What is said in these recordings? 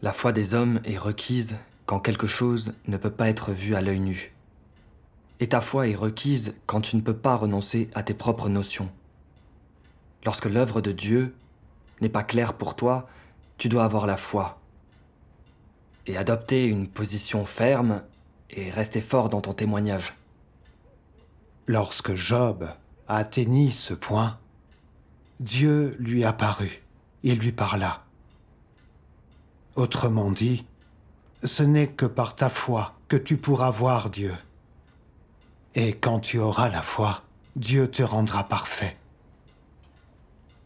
La foi des hommes est requise quand quelque chose ne peut pas être vu à l'œil nu. Et ta foi est requise quand tu ne peux pas renoncer à tes propres notions. Lorsque l'œuvre de Dieu n'est pas claire pour toi, tu dois avoir la foi. Et adopter une position ferme et rester fort dans ton témoignage. Lorsque Job a atteint ce point, Dieu lui apparut, il lui parla. Autrement dit, ce n'est que par ta foi que tu pourras voir Dieu. Et quand tu auras la foi, Dieu te rendra parfait.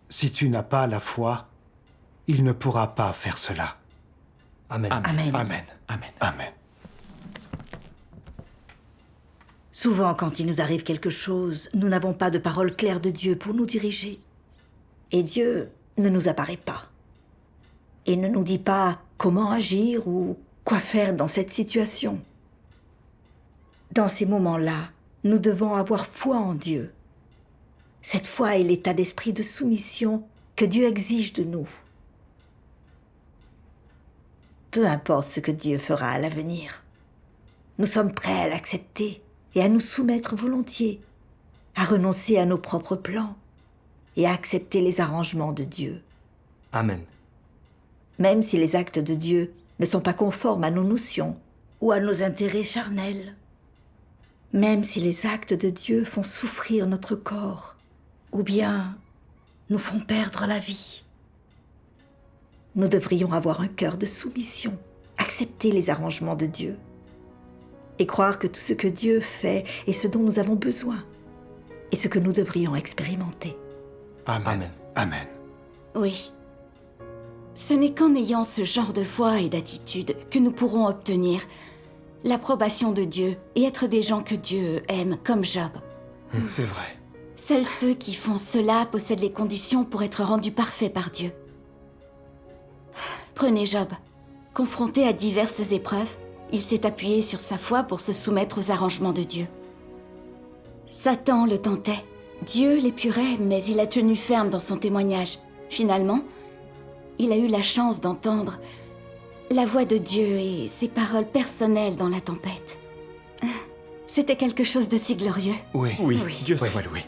Si tu n'as pas la foi, il ne pourra pas faire cela. Amen. Amen. Amen. Amen. Amen. Souvent, quand il nous arrive quelque chose, nous n'avons pas de parole claire de Dieu pour nous diriger. Et Dieu ne nous apparaît pas. Il ne nous dit pas comment agir ou quoi faire dans cette situation. Dans ces moments-là, nous devons avoir foi en Dieu. Cette foi est l'état d'esprit de soumission que Dieu exige de nous. Peu importe ce que Dieu fera à l'avenir, nous sommes prêts à l'accepter et à nous soumettre volontiers, à renoncer à nos propres plans et à accepter les arrangements de Dieu. Amen. Même si les actes de Dieu ne sont pas conformes à nos notions ou à nos intérêts charnels. Même si les actes de Dieu font souffrir notre corps ou bien nous font perdre la vie. Nous devrions avoir un cœur de soumission, accepter les arrangements de Dieu et croire que tout ce que Dieu fait est ce dont nous avons besoin et ce que nous devrions expérimenter. Amen. Amen. Amen. Oui. Ce n'est qu'en ayant ce genre de foi et d'attitude que nous pourrons obtenir l'approbation de Dieu et être des gens que Dieu aime, comme Job. C'est vrai. Seuls ceux qui font cela possèdent les conditions pour être rendus parfaits par Dieu. Prenez Job. Confronté à diverses épreuves, il s'est appuyé sur sa foi pour se soumettre aux arrangements de Dieu. Satan le tentait. Dieu l'épurait, mais il a tenu ferme dans son témoignage. Finalement, il a eu la chance d'entendre la voix de Dieu et ses paroles personnelles dans la tempête. C'était quelque chose de si glorieux. Oui. Oui. Dieu soit loué.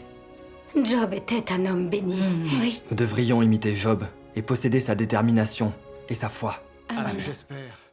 Job était un homme béni. Oui. Nous devrions imiter Job et posséder sa détermination et sa foi. Amen. J'espère.